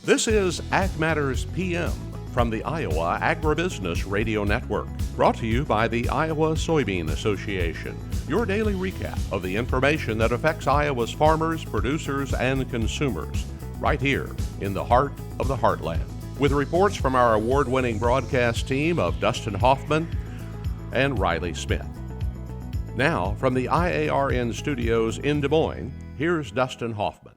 This is Ag Matters PM from the Iowa Agribusiness Radio Network, brought to you by the Iowa Soybean Association, your daily recap of the information that affects Iowa's farmers, producers, and consumers, right here in the heart of the heartland. With reports from our award-winning broadcast team of Dustin Hoffman and Riley Smith. Now, from the IARN studios in Des Moines, here's Dustin Hoffman.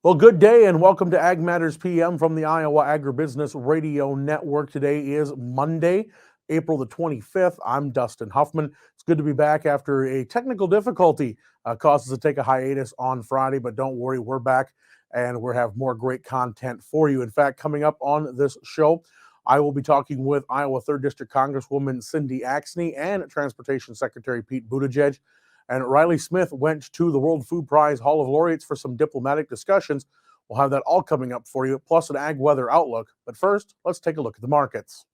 Well, good day and welcome to Ag Matters PM from the Iowa Agribusiness Radio Network. Today is Monday, April the 25th. I'm Dustin Huffman. It's good to be back after a technical difficulty caused us to take a hiatus on Friday, but don't worry, we're back and we'll have more great content for you. In fact, coming up on this show, I will be talking with Iowa 3rd District Congresswoman Cindy Axne and Transportation Secretary Pete Buttigieg. And Riley Smith went to the World Food Prize Hall of Laureates for some diplomatic discussions. We'll have that all coming up for you, plus an ag weather outlook. But first, let's take a look at the markets.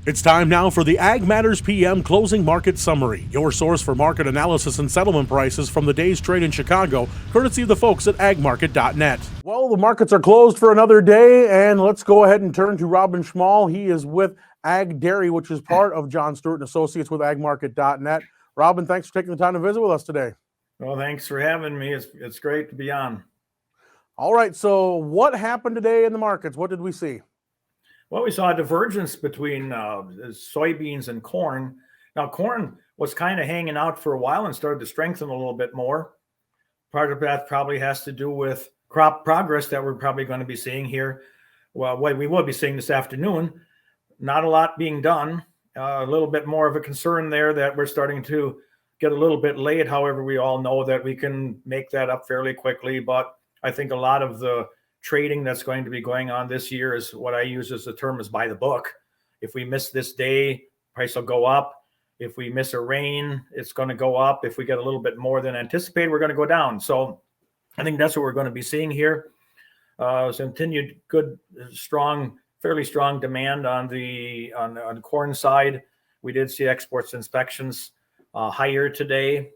It's time now for the Ag Matters PM Closing Market Summary, your source for market analysis and settlement prices from the day's trade in Chicago, courtesy of the folks at agmarket.net. Well, the markets are closed for another day, and let's go ahead and turn to Robin Schmahl. He is with AgDairy, which is part of John Stewart & Associates with agmarket.net. Robin, thanks for taking the time to visit with us today. Well, thanks for having me. It's great to be on. All right, so what happened today in the markets? What did we see? Well, we saw a divergence between soybeans and corn. Now, corn was kind of hanging out for a while and started to strengthen a little bit more. Part of that probably has to do with crop progress that we're probably going to be seeing here. Well, what we will be seeing this afternoon. Not a lot being done. A little bit more of a concern there that we're starting to get a little bit late. However, we all know that we can make that up fairly quickly. But I think a lot of the trading that's going to be going on this year is what I use as the term is by the book. If we miss this day, price will go up. If we miss a rain, it's going to go up. If we get a little bit more than anticipated, we're going to go down. So I think that's what we're going to be seeing here. Continued good, strong, fairly strong demand on the corn side. We did see exports inspections higher today,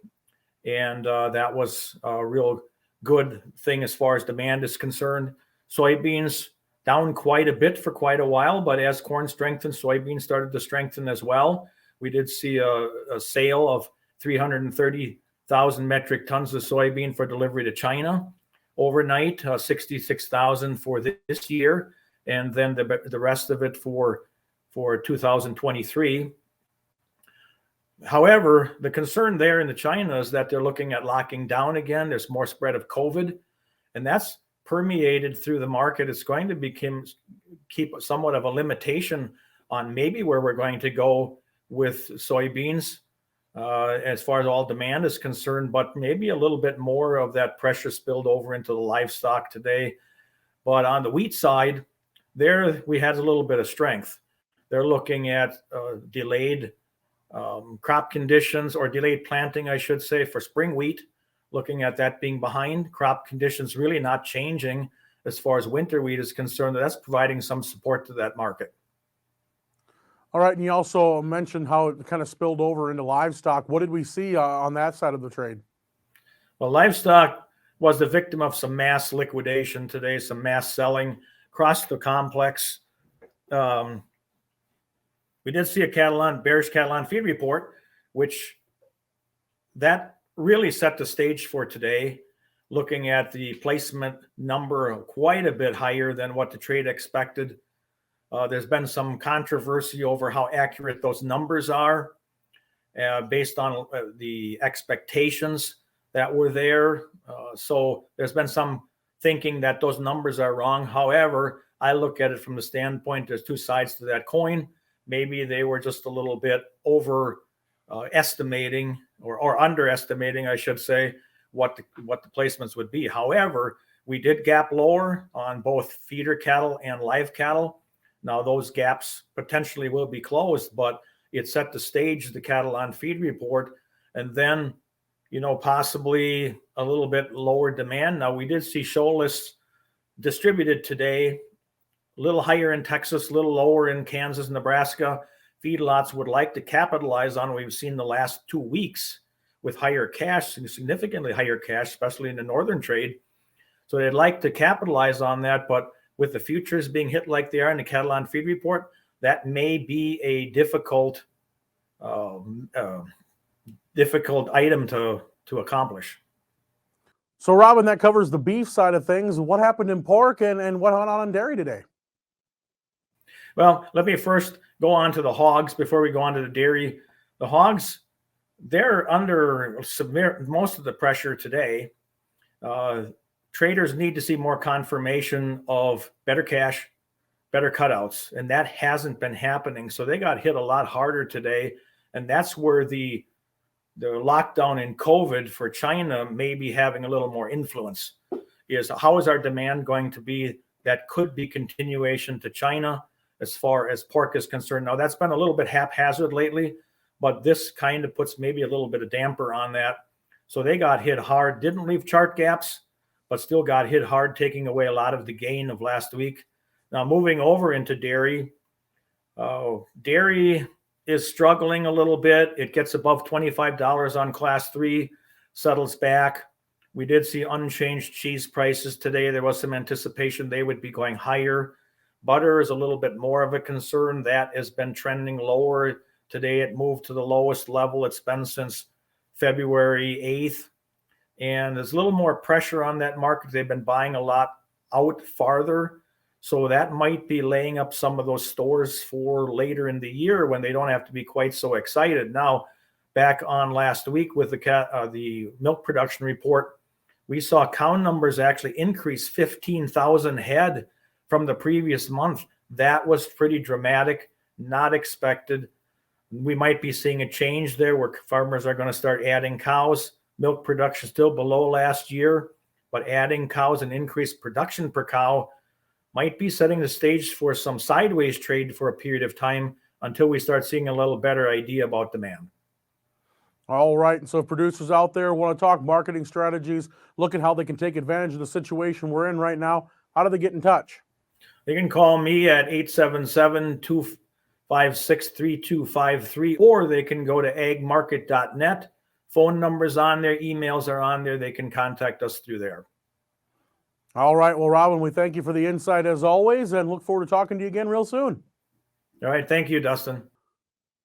and that was a real good thing as far as demand is concerned. Soybeans down quite a bit for quite a while, but as corn strengthened, soybeans started to strengthen as well. We did see a sale of 330,000 metric tons of soybean for delivery to China overnight, 66,000 for this year. And then the rest of it for 2023. However, the concern there in the China is that they're looking at locking down again. There's more spread of COVID, and that's permeated through the market. It's going to keep somewhat of a limitation on maybe where we're going to go with soybeans as far as all demand is concerned, but maybe a little bit more of that pressure spilled over into the livestock today. But on the wheat side, there we had a little bit of strength. They're looking at delayed crop conditions, or delayed planting, I should say, for spring wheat, looking at that being behind. Crop conditions really not changing as far as winter wheat is concerned. That's providing some support to that market. All right, and you also mentioned how it kind of spilled over into livestock. What did we see on that side of the trade? Well, livestock was the victim of some mass liquidation today, some mass selling across the complex. We did see a bearish cattle on feed report, which that really set the stage for today, looking at the placement number quite a bit higher than what the trade expected. There's been some controversy over how accurate those numbers are based on the expectations that were there. So there's been some thinking that those numbers are wrong. However, I look at it from the standpoint, there's two sides to that coin. Maybe they were just a little bit estimating or underestimating, I should say, what the placements would be. However, we did gap lower on both feeder cattle and live cattle. Now those gaps potentially will be closed, but it set the stage, the cattle on feed report, and then possibly a little bit lower demand. Now, we did see show lists distributed today, a little higher in Texas, a little lower in Kansas, Nebraska. Feedlots would like to capitalize on what we've seen the last 2 weeks with higher cash, significantly higher cash, especially in the northern trade. So they'd like to capitalize on that, but with the futures being hit like they are in the cattle on feed report, that may be a difficult item to accomplish. So, Robin, that covers the beef side of things. What happened in pork and what went on dairy today? Well, let me first go on to the hogs before we go on to the dairy. The hogs, they're under most of the pressure today. Traders need to see more confirmation of better cash, better cutouts, and that hasn't been happening. So they got hit a lot harder today, and that's where the lockdown in COVID for China may be having a little more influence. Is how is our demand going to be? That could be continuation to China as far as pork is concerned. Now, that's been a little bit haphazard lately, but this kind of puts maybe a little bit of damper on that. So they got hit hard, didn't leave chart gaps, but still got hit hard, taking away a lot of the gain of last week. Now, moving over into dairy, dairy is struggling a little bit. It gets above $25 on class 3, settles back. We did see unchanged cheese prices today. There was some anticipation they would be going higher. Butter is a little bit more of a concern. That has been trending lower. Today it moved to the lowest level it's been since February 8th. And there's a little more pressure on that market. They've been buying a lot out farther. So that might be laying up some of those stores for later in the year when they don't have to be quite so excited. Now, back on last week with the milk production report, we saw cow numbers actually increase 15,000 head from the previous month. That was pretty dramatic, not expected. We might be seeing a change there where farmers are going to start adding cows. Milk production still below last year, but adding cows and increased production per cow might be setting the stage for some sideways trade for a period of time until we start seeing a little better idea about demand. All right. And so if producers out there want to talk marketing strategies, look at how they can take advantage of the situation we're in right now, how do they get in touch? They can call me at 877-256-3253, or they can go to agmarket.net. Phone numbers on there, emails are on there. They can contact us through there. All right. Well, Robin, we thank you for the insight as always and look forward to talking to you again real soon. All right. Thank you, Dustin.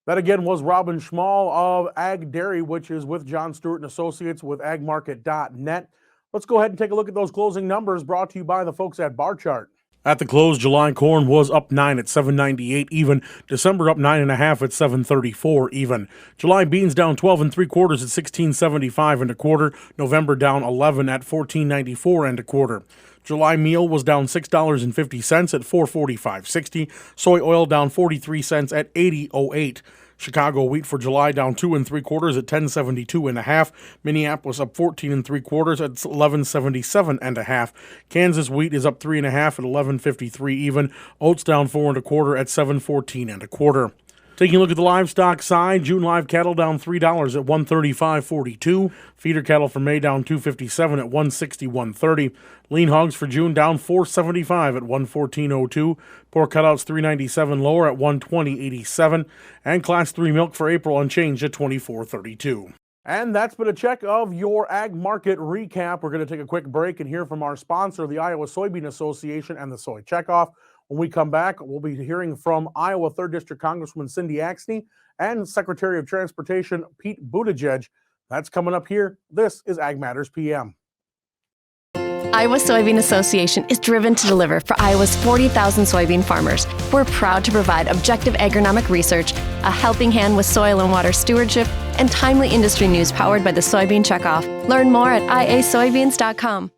That again was Robin Schmahl of AgDairy, which is with John Stewart and Associates with agmarket.net. Let's go ahead and take a look at those closing numbers brought to you by the folks at Bar Chart. At the close, July corn was up 9 at $7.98 even. December up 9.5 at $7.34 even. July beans down 12 3/4 at $16.75 1/4. November down 11 at $14.94 1/4. July meal was down $6.50 at $4.45.60. Soy oil down 43 cents at $80.08. Chicago wheat for July down 2 3/4 at $10.72 1/2. Minneapolis up 14 3/4 at $11.77 1/2. Kansas wheat is up 3.5 at $11.53 even. Oats down 4 1/4 at $7.14 1/4. Taking a look at the livestock side, June live cattle down $3 at $135.42. Feeder cattle for May down $2.57 at $161.30. Lean hogs for June down $4.75 at $114.02. Pork cutouts $3.97 lower at $120.87. And Class 3 milk for April unchanged at $24.32. And that's been a check of your ag market recap. We're going to take a quick break and hear from our sponsor, the Iowa Soybean Association and the Soy Checkoff. When we come back, we'll be hearing from Iowa 3rd District Congresswoman Cindy Axne and Secretary of Transportation Pete Buttigieg. That's coming up here. This is Ag Matters PM. Iowa Soybean Association is driven to deliver for Iowa's 40,000 soybean farmers. We're proud to provide objective agronomic research, a helping hand with soil and water stewardship, and timely industry news powered by the Soybean Checkoff. Learn more at iasoybeans.com.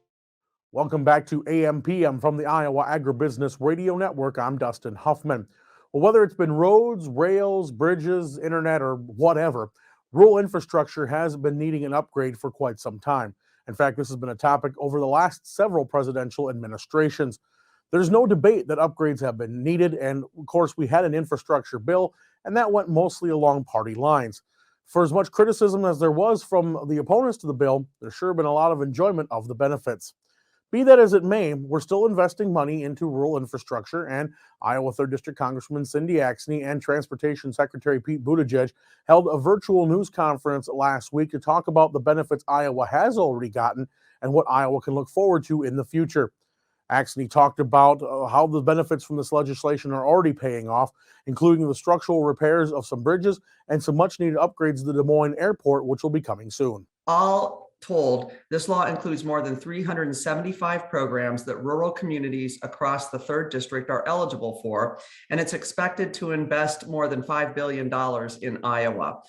Welcome back to AMPM from the Iowa Agribusiness Radio Network. I'm Dustin Huffman. Well, whether it's been roads, rails, bridges, internet, or whatever, rural infrastructure has been needing an upgrade for quite some time. In fact, this has been a topic over the last several presidential administrations. There's no debate that upgrades have been needed, and of course, we had an infrastructure bill, and that went mostly along party lines. For as much criticism as there was from the opponents to the bill, there's sure been a lot of enjoyment of the benefits. Be that as it may, we're still investing money into rural infrastructure, and Iowa 3rd District Congresswoman Cindy Axne and Transportation Secretary Pete Buttigieg held a virtual news conference last week to talk about the benefits Iowa has already gotten and what Iowa can look forward to in the future. Axne talked about how the benefits from this legislation are already paying off, including the structural repairs of some bridges and some much-needed upgrades to the Des Moines airport, which will be coming soon. All told, this law includes more than 375 programs that rural communities across the 3rd District are eligible for, and it's expected to invest more than $5 billion in Iowa.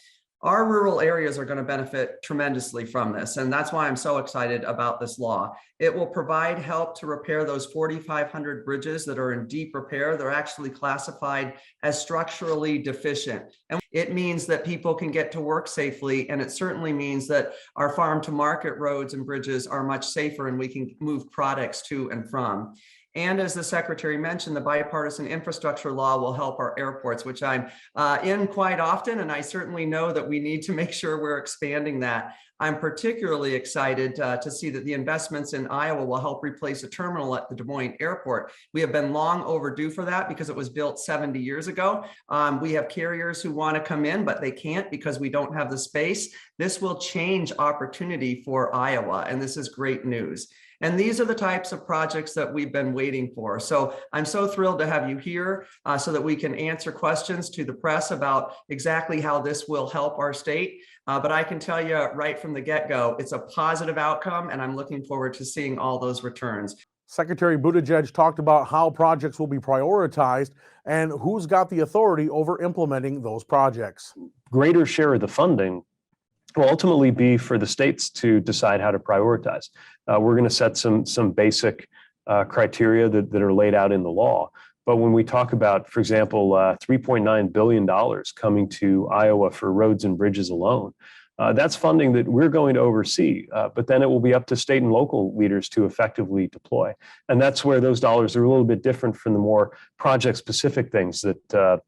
Our rural areas are going to benefit tremendously from this, and that's why I'm so excited about this law. It will provide help to repair those 4,500 bridges that are in deep repair. They're actually classified as structurally deficient. And it means that people can get to work safely, and it certainly means that our farm to market roads and bridges are much safer and we can move products to and from. And as the Secretary mentioned, the bipartisan infrastructure law will help our airports, which I'm in quite often, and I certainly know that we need to make sure we're expanding that. I'm particularly excited to see that the investments in Iowa will help replace a terminal at the Des Moines airport. We have been long overdue for that because it was built 70 years ago. We have carriers who want to come in, but they can't because we don't have the space. This will change opportunity for Iowa, and this is great news. And these are the types of projects that we've been waiting for. So I'm so thrilled to have you here so that we can answer questions to the press about exactly how this will help our state. But I can tell you right from the get-go, it's a positive outcome, and I'm looking forward to seeing all those returns. Secretary Buttigieg talked about how projects will be prioritized and who's got the authority over implementing those projects. Greater share of the funding will ultimately be for the states to decide how to prioritize. We're going to set some basic criteria that are laid out in the law. But when we talk about, for example, $3.9 billion coming to Iowa for roads and bridges alone, that's funding that we're going to oversee, but then it will be up to state and local leaders to effectively deploy. And that's where those dollars are a little bit different from the more project-specific things that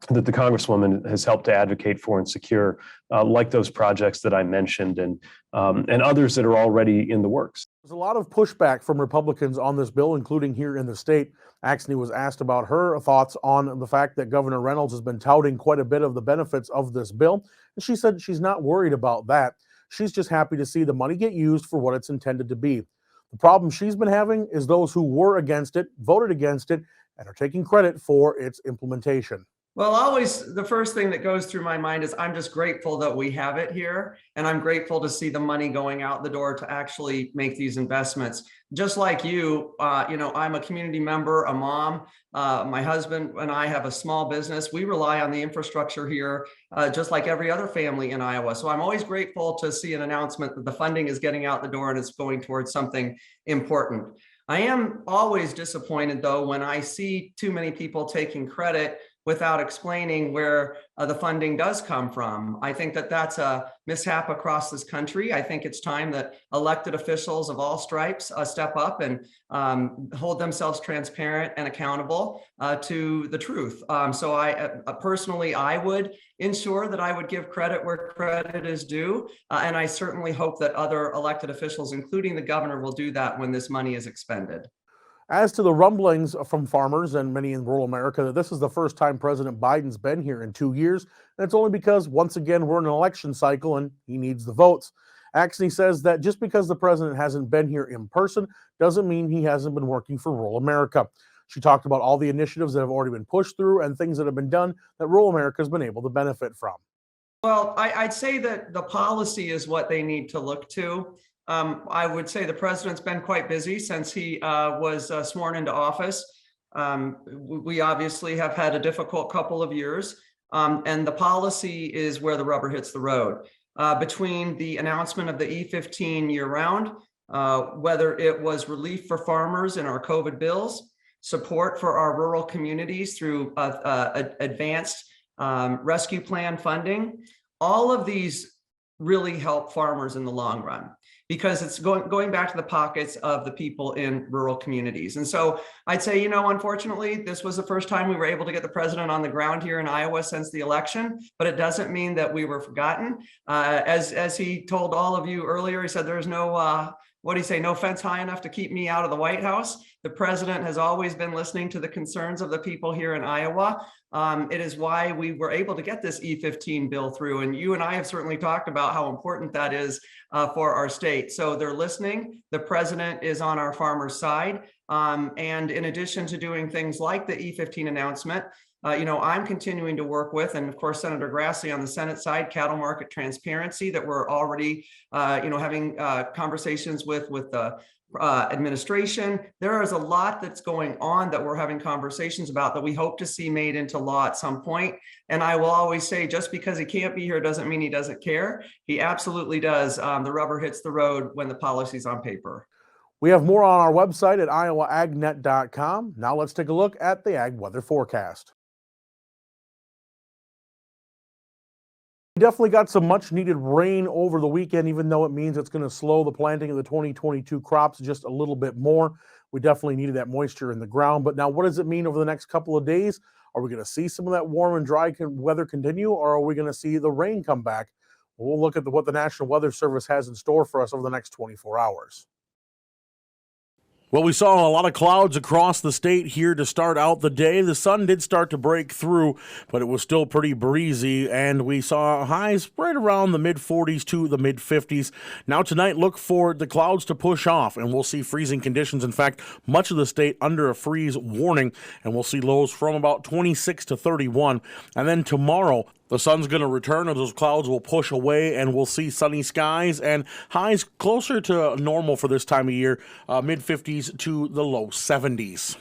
the Congresswoman has helped to advocate for and secure, like those projects that I mentioned and others that are already in the works. There's a lot of pushback from Republicans on this bill, including here in the state. Axne was asked about her thoughts on the fact that Governor Reynolds has been touting quite a bit of the benefits of this bill, and she said she's not worried about that. She's just happy to see the money get used for what it's intended to be. The problem she's been having is those who were against it, voted against it, and are taking credit for its implementation. Well, always the first thing that goes through my mind is I'm just grateful that we have it here, and I'm grateful to see the money going out the door to actually make these investments. Just like you, I'm a community member, a mom. My husband and I have a small business. We rely on the infrastructure here, just like every other family in Iowa. So I'm always grateful to see an announcement that the funding is getting out the door and it's going towards something important. I am always disappointed, though, when I see too many people taking credit without explaining where the funding does come from. I think that that's a mishap across this country. I think it's time that elected officials of all stripes step up and hold themselves transparent and accountable to the truth. So I personally, I would ensure that I would give credit where credit is due. And I certainly hope that other elected officials, including the governor, will do that when this money is expended. As to the rumblings from farmers and many in rural America that this is the first time President Biden's been here in 2 years, and it's only because, once again, we're in an election cycle and he needs the votes. Axne says that just because the president hasn't been here in person doesn't mean he hasn't been working for rural America. She talked about all the initiatives that have already been pushed through and things that have been done that rural America has been able to benefit from. Well, I'd say that the policy is what they need to look to. I would say the president's been quite busy since he was sworn into office. We obviously have had a difficult couple of years, and the policy is where the rubber hits the road. Between the announcement of the E15 year-round, whether it was relief for farmers in our COVID bills, support for our rural communities through advanced rescue plan funding, all of these really help farmers in the long run, because it's going back to the pockets of the people in rural communities. And so I'd say, unfortunately, this was the first time we were able to get the president on the ground here in Iowa since the election, but it doesn't mean that we were forgotten. As he told all of you earlier, he said there's no, no fence high enough to keep me out of the White House. The president has always been listening to the concerns of the people here in Iowa. It is why we were able to get this E15 bill through. And you and I have certainly talked about how important that is for our state. So they're listening. The president is on our farmers' side. And in addition to doing things like the E15 announcement, I'm continuing to work with, and of course, Senator Grassley on the Senate side, cattle market transparency that we're already, having conversations with the administration. There is a lot that's going on that we're having conversations about that we hope to see made into law at some point. And I will always say, just because he can't be here doesn't mean he doesn't care. He absolutely does. The rubber hits the road when the policy's on paper. We have more on our website at iowaagnet.com. Now let's take a look at the ag weather forecast. We definitely got some much needed rain over the weekend, even though it means it's going to slow the planting of the 2022 crops just a little bit more. We definitely needed that moisture in the ground. But now what does it mean over the next couple of days? Are we going to see some of that warm and dry weather continue, or are we going to see the rain come back? We'll look at what the National Weather Service has in store for us over the next 24 hours. Well, we saw a lot of clouds across the state here to start out the day. The sun did start to break through, but it was still pretty breezy, and we saw highs right around the mid-40s to the mid-50s. Now tonight, look for the clouds to push off, and we'll see freezing conditions. In fact, much of the state under a freeze warning, and we'll see lows from about 26 to 31. And then tomorrow, the sun's going to return, and those clouds will push away, and we'll see sunny skies and highs closer to normal for this time of year, mid-50s to the low 70s.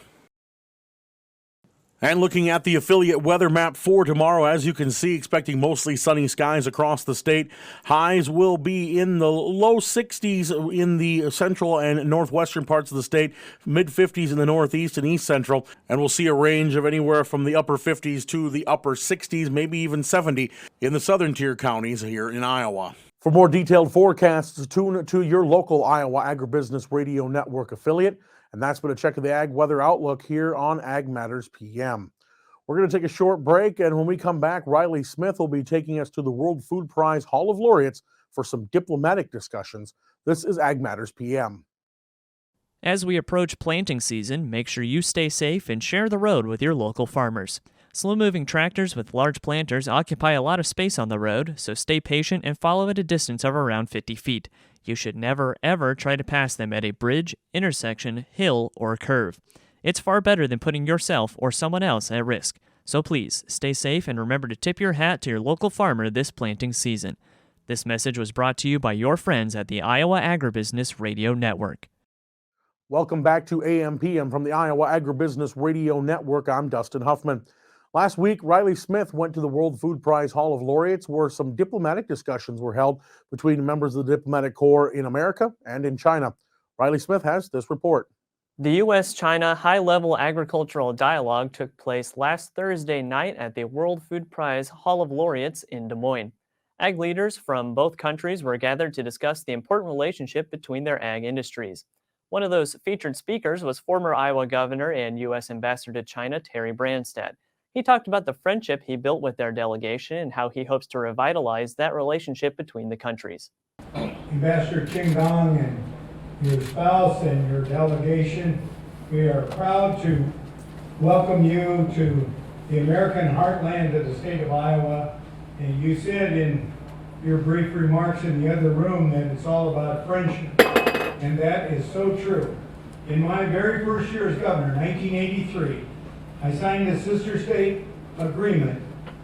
And looking at the affiliate weather map for tomorrow, as you can see, expecting mostly sunny skies across the state. Highs will be in the low 60s in the central and northwestern parts of the state, mid-50s in the northeast and east central, and we'll see a range of anywhere from the upper 50s to the upper 60s, maybe even 70 in the southern tier counties here in Iowa. For more detailed forecasts, tune to your local Iowa Agribusiness Radio Network affiliate. And that's been a check of the Ag Weather Outlook here on Ag Matters PM. We're going to take a short break, and when we come back, Riley Smith will be taking us to the World Food Prize Hall of Laureates for some diplomatic discussions. This is Ag Matters PM. As we approach planting season, make sure you stay safe and share the road with your local farmers. Slow-moving tractors with large planters occupy a lot of space on the road, so stay patient and follow at a distance of around 50 feet. You should never, ever try to pass them at a bridge, intersection, hill, or curve. It's far better than putting yourself or someone else at risk. So please, stay safe and remember to tip your hat to your local farmer this planting season. This message was brought to you by your friends at the Iowa Agribusiness Radio Network. Welcome back to AMPM from the Iowa Agribusiness Radio Network. I'm Dustin Huffman. Last week, Riley Smith went to the World Food Prize Hall of Laureates, where some diplomatic discussions were held between members of the diplomatic corps in America and in China. Riley Smith has this report. The U.S.-China high-level agricultural dialogue took place last Thursday night at the World Food Prize Hall of Laureates in Des Moines. Ag leaders from both countries were gathered to discuss the important relationship between their ag industries. One of those featured speakers was former Iowa governor and U.S. ambassador to China, Terry Branstad. He talked about the friendship he built with their delegation and how he hopes to revitalize that relationship between the countries. Ambassador Qingdong and your spouse and your delegation, we are proud to welcome you to the American heartland of the state of Iowa. And you said in your brief remarks in the other room that it's all about friendship, and that is so true. In my very first year as governor, 1983, I signed a sister state agreement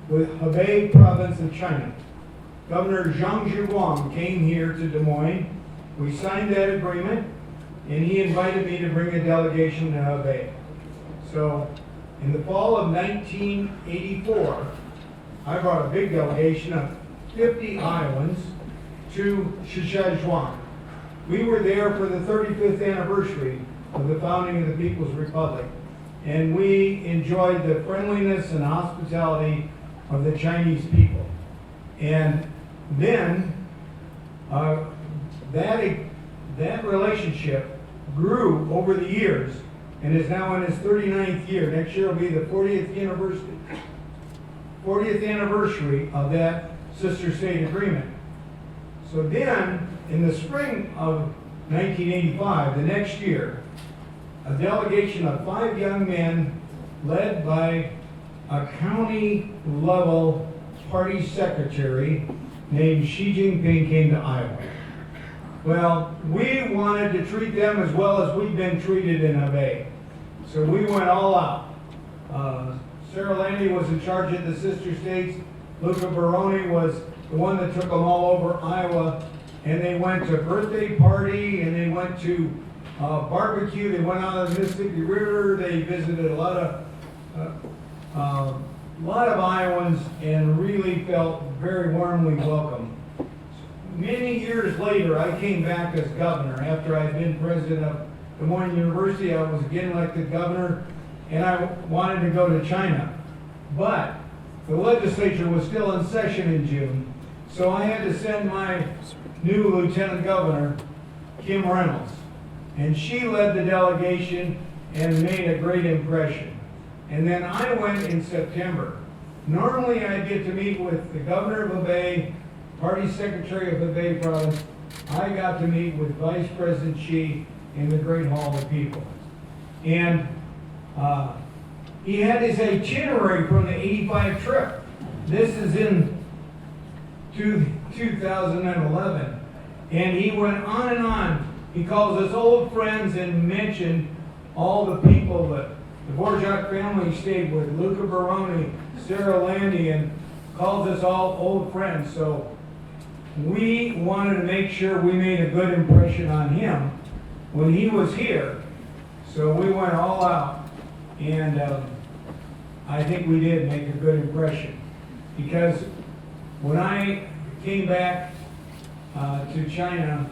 with Hebei province of China. Governor Zhang Zhiguang came here to Des Moines. We signed that agreement, and he invited me to bring a delegation to Hebei. So in the fall of 1984, I brought a big delegation of 50 Iowans to Szechuan. We were there for the 35th anniversary of the founding of the People's Republic. And we enjoyed the friendliness and hospitality of the Chinese people. And then that relationship grew over the years and is now in its 39th year. Next year will be the 40th anniversary of that sister state agreement. So then, in the spring of 1985, the next year, a delegation of 5 young men led by a county level party secretary named Xi Jinping came to Iowa. Well, we wanted to treat them as well as we've been treated in Hebei. So we went all out. Sarah Landy was in charge of the sister states. Luca Baroni was the one that took them all over Iowa. And they went to birthday party, and they went to barbecue. They went out on the Mississippi River. They visited a lot of Iowans and really felt very warmly welcome. Many years later, I came back as governor. After I'd been president of Des Moines University, I was again elected governor, and I wanted to go to China. But the legislature was still in session in June, so I had to send my new lieutenant governor, Kim Reynolds. And she led the delegation and made a great impression. And then I went in September. Normally I get to meet with the governor of Hebei, party secretary of Hebei province. I got to meet with Vice President Xi in the Great Hall of People. And he had his itinerary from the 85 trip. This is in 2011. And he went on and on. He calls us old friends and mentioned all the people that the Borjak family stayed with, Luca Baroni, Sarah Landy, and calls us all old friends. So we wanted to make sure we made a good impression on him when he was here. So we went all out, and I think we did make a good impression. Because when I came back to China,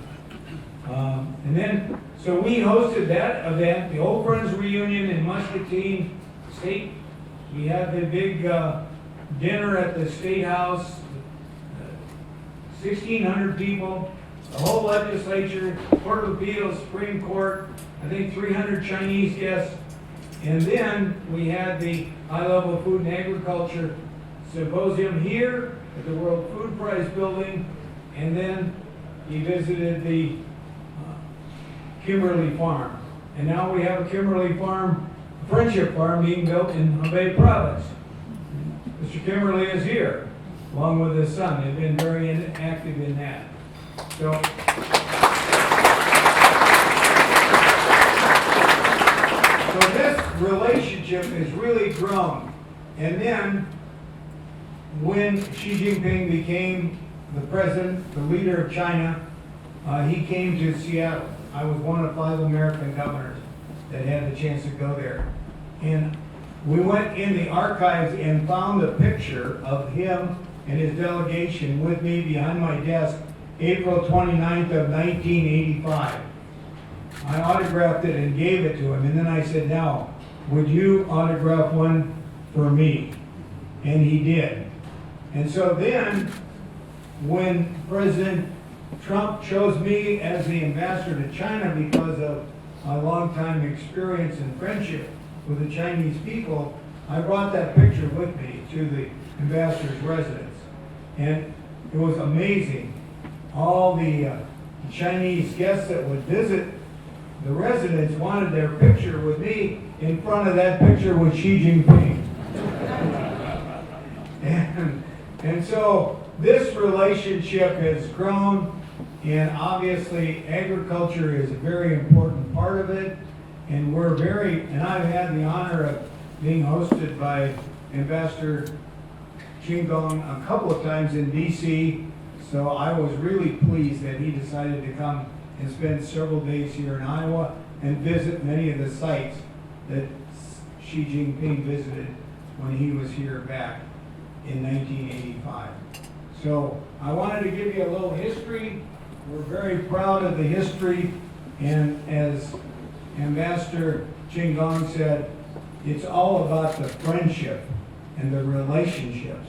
and then, so we hosted that event, the Old Friends Reunion in Muscatine State. We had the big dinner at the State House, 1,600 people, the whole legislature, Court of Appeals, Supreme Court, I think 300 Chinese guests. And then we had the high-level food and agriculture symposium here at the World Food Prize building. And then he visited the Kimberly Farm. And now we have a Kimberly Farm, Friendship Farm being built in Hebei province. Mr. Kimberly is here, along with his son. They've been very active in that. So this relationship has really grown. And then when Xi Jinping became the president, the leader of China, he came to Seattle. I was one of 5 American governors that had the chance to go there. And we went in the archives and found a picture of him and his delegation with me behind my desk, April 29th of 1985. I autographed it and gave it to him, and then I said, now, would you autograph one for me? And he did. And so then, when President Trump chose me as the ambassador to China because of my longtime experience and friendship with the Chinese people, I brought that picture with me to the ambassador's residence. And it was amazing. All the Chinese guests that would visit the residence wanted their picture with me in front of that picture with Xi Jinping. And so this relationship has grown. And obviously, agriculture is a very important part of it. And I've had the honor of being hosted by Ambassador Qingdong a couple of times in DC. So I was really pleased that he decided to come and spend several days here in Iowa and visit many of the sites that Xi Jinping visited when he was here back in 1985. So I wanted to give you a little history. We're very proud of the history, and as Ambassador Qingdong said, it's all about the friendship and the relationships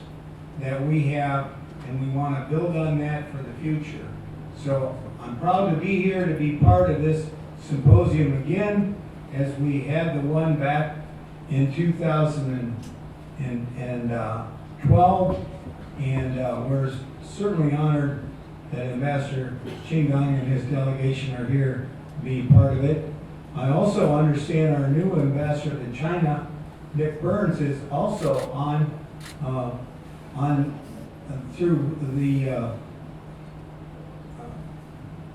that we have, and we want to build on that for the future. So I'm proud to be here to be part of this symposium again, as we had the one back in 2012, and we're certainly honored that Ambassador Qingdong and his delegation are here to be part of it. I also understand our new ambassador to China, Nick Burns, is also on through the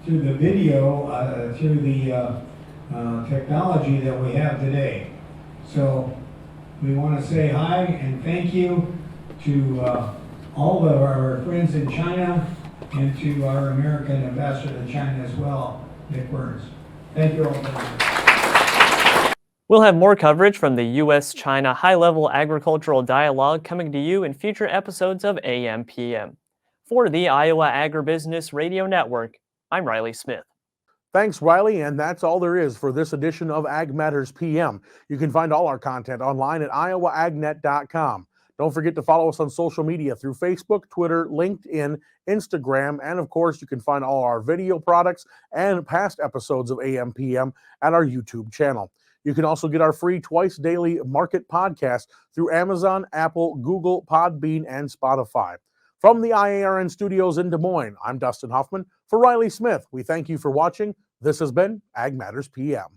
through the video, through the technology that we have today. So we want to say hi and thank you to all of our friends in China and to our American ambassador to China as well, Nick Burns. Thank you all very much. We'll have more coverage from the U.S.-China high-level agricultural dialogue coming to you in future episodes of AMPM. For the Iowa Agribusiness Radio Network, I'm Riley Smith. Thanks, Riley, and that's all there is for this edition of Ag Matters PM. You can find all our content online at iowaagnet.com. Don't forget to follow us on social media through Facebook, Twitter, LinkedIn, Instagram, and of course, you can find all our video products and past episodes of AMPM at our YouTube channel. You can also get our free twice daily market podcast through Amazon, Apple, Google, Podbean, and Spotify. From the IARN studios in Des Moines, I'm Dustin Huffman. For Riley Smith, we thank you for watching. This has been Ag Matters PM.